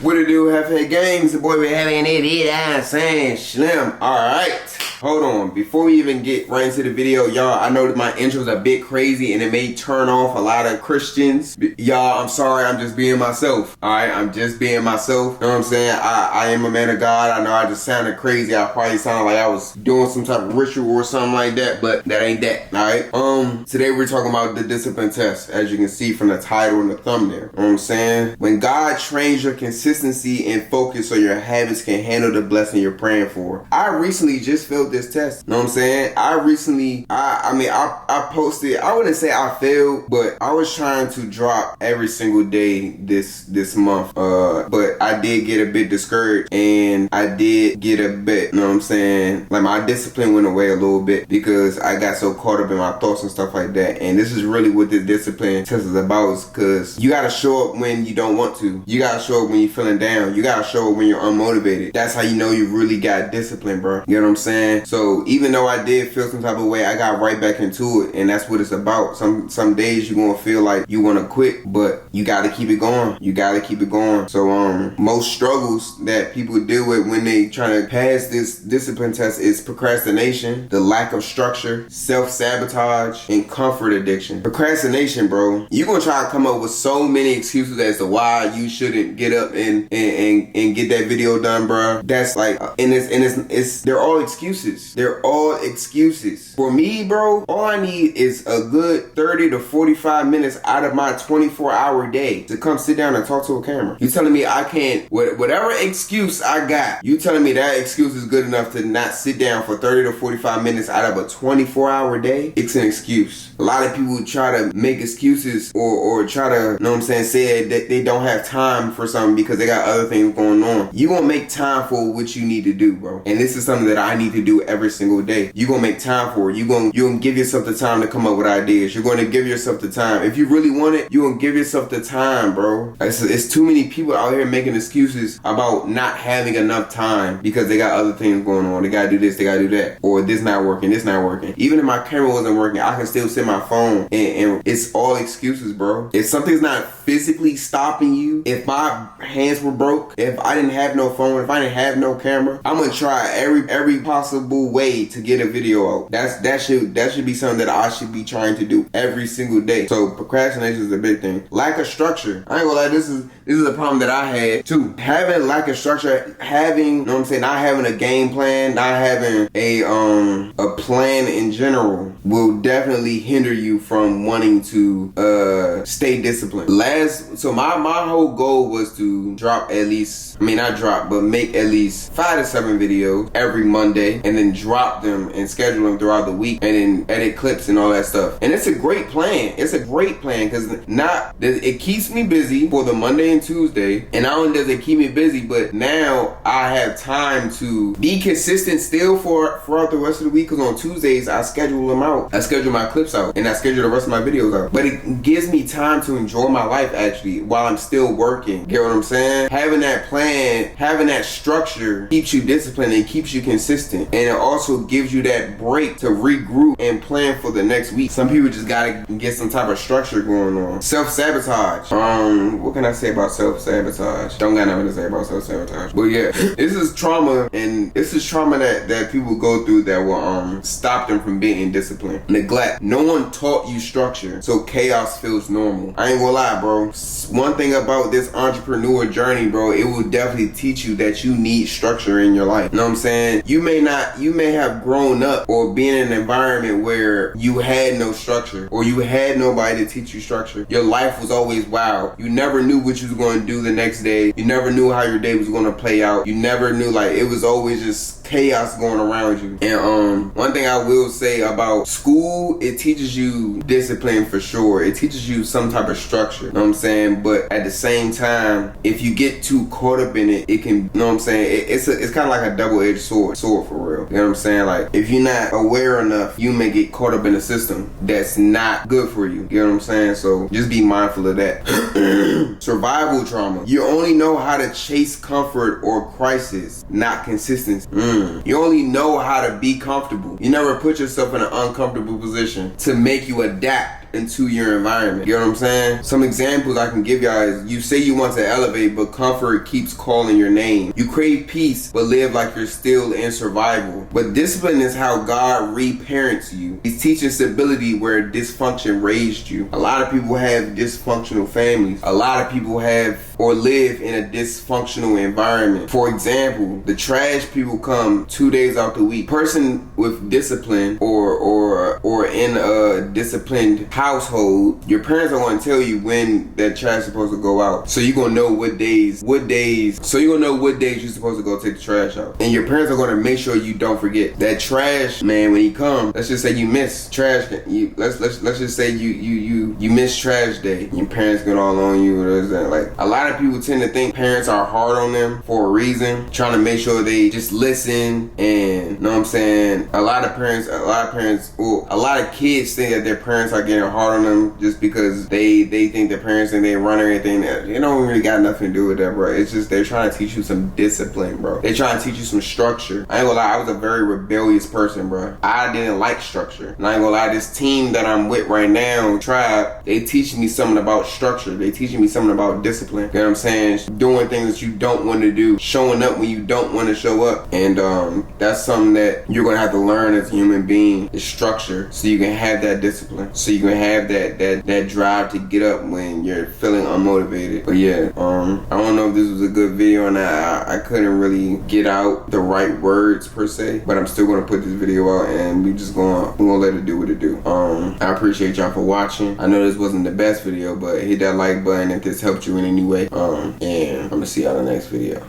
What it do, Half-Head Games? The boy be having it, I'm saying slim. Alright, hold on. Before we even get right into the video, y'all, I know that my intro's a bit crazy and it may turn off a lot of Christians. Y'all, I'm sorry, I'm just being myself. Alright, I'm just being myself. You know what I'm saying? I am a man of God. I know I just sounded crazy. I probably sounded like I was doing some type of ritual or something like that, but that ain't that. Alright? Today we're talking about the discipline test, as you can see from the title and the thumbnail. You know what I'm saying? When God trains your consistency and focus so your habits can handle the blessing you're praying for. I recently just failed this test. You know what I'm saying? I posted, I wouldn't say I failed, but I was trying to drop every single day this month. But I did get a bit discouraged and I did get a bit, you know what I'm saying? Like my discipline went away a little bit because I got so caught up in my thoughts and stuff like that. And this is really what this discipline test is about, is because you gotta show up when you don't want to. You gotta show up when you're feeling down. You gotta show up when you're unmotivated. That's how you know you really got discipline, bro. You know what I'm saying? So even though I did feel some type of way, I got right back into it, and that's what it's about. Some days you're gonna feel like you wanna quit, but you gotta keep it going. You gotta keep it going. So most struggles that people deal with when they try to pass this discipline test is procrastination, the lack of structure, self-sabotage, and comfort addiction. Procrastination, bro. You're gonna try to come up with so many excuses as to why you shouldn't get up and get that video done, bro. That's like, they're all excuses. They're all excuses. For me, bro, all I need is a good 30 to 45 minutes out of my 24-hour day to come sit down and talk to a camera. You telling me I can't, whatever excuse I got, you telling me that excuse is good enough to not sit down for 30 to 45 minutes out of a 24-hour day? It's an excuse. A lot of people try to make excuses or try to, you know what I'm saying, say that they don't have time for something because they got other things going on. You gonna make time for what you need to do, bro. And this is something that I need to do every single day. You gonna make time for it. You gonna give yourself the time to come up with ideas. You're gonna give yourself the time. If you really want it, you gonna give yourself the time, bro. It's too many people out here making excuses about not having enough time because they got other things going on. They gotta do this, they gotta do that. Or this not working, this not working. Even if my camera wasn't working, I can still sit my phone and it's all excuses, bro. If something's not physically stopping you, if my hands were broke, if I didn't have no phone, if I didn't have no camera, I'm gonna try every possible way to get a video out. That should be something that I should be trying to do every single day. So procrastination is a big thing. Lack of structure. I ain't gonna lie, this is a problem that I had too. Having lack of structure, you know what I'm saying, not having a game plan, not having a plan in general will definitely hinder you from wanting to stay disciplined. So my whole goal was to drop at least, make at least 5 to 7 videos every Monday and then drop them and schedule them throughout the week and then edit clips and all that stuff. And it's a great plan. It's a great plan because it keeps me busy for the Monday and Tuesday, and not only does it keep me busy, but now I have time to be consistent still throughout the rest of the week, because on Tuesdays I schedule them out. I schedule my clips out and I schedule the rest of my videos out. But it gives me time to enjoy my life actually while I'm still working. Get what I'm saying? Having that plan, having that structure keeps you disciplined and keeps you consistent. And it also gives you that break to regroup and plan for the next week. Some people just gotta get some type of structure going on. Self-sabotage. What can I say about self-sabotage? Don't got nothing to say about self-sabotage. But yeah, this is trauma, and this is trauma that people go through that will stop them from being disciplined. Neglect. No one taught you structure, so chaos feels normal. I ain't gonna lie, bro. One thing about this entrepreneur journey, bro, it will definitely teach you that you need structure in your life. You know what I'm saying? You may have grown up or been in an environment where you had no structure or you had nobody to teach you structure. Your life was always wild. You never knew what you was going to do the next day. You never knew how your day was going to play out. You never knew, like, it was always just chaos going around you. And one thing I will say about school, it teaches you discipline for sure. It teaches you some type of structure. You know what I'm saying? But at the same time, if you get too caught up in it, it can, you know what I'm saying, it's kind of like a double-edged sword for real. You know what I'm saying? Like, if you're not aware enough, you may get caught up in a system that's not good for you. You know what I'm saying? So just be mindful of that. Survival trauma. You only know how to chase comfort or crisis, not consistency. You only know how to be comfortable. You never put yourself in an uncomfortable position to make you adapt into your environment. You know what I'm saying? Some examples I can give y'all is, you say you want to elevate, but comfort keeps calling your name. You crave peace, but live like you're still in survival. But discipline is how God reparents you. He's teaching stability where dysfunction raised you. A lot of people have dysfunctional families. A lot of people have or live in a dysfunctional environment. For example, the trash people come 2 days out the week. Person with discipline or in a disciplined household, your parents are going to tell you when that trash is supposed to go out. So you're going to know what days you're supposed to go take the trash out. And your parents are going to make sure you don't forget. That trash man, when he comes, let's just say you miss trash. Let's just say you miss trash day. Your parents get all on you. Like, a lot of people tend to think parents are hard on them for a reason, trying to make sure they just listen. And you know what I'm saying, a lot of kids think that their parents are getting hard on them just because they think their parents and they run everything. It don't really got nothing to do with that, bro. It's just they're trying to teach you some discipline, bro. They're trying to teach you some structure. I ain't gonna lie, I was a very rebellious person, bro. I didn't like structure. And I ain't gonna lie, this team that I'm with right now, Tribe, they teaching me something about structure. They teaching me something about discipline. You know what I'm saying? Doing things that you don't want to do. Showing up when you don't want to show up. And that's something that you're gonna have to learn as a human being, is structure, so you can have that discipline. So you can have that drive to get up when you're feeling unmotivated. But yeah, I don't know if this was a good video or not. I couldn't really get out the right words per se, but I'm still gonna put this video out, and we're gonna let it do what it do. I appreciate y'all for watching. I know this wasn't the best video, but hit that like button if this helped you in any way. And I'm gonna see y'all in the next video.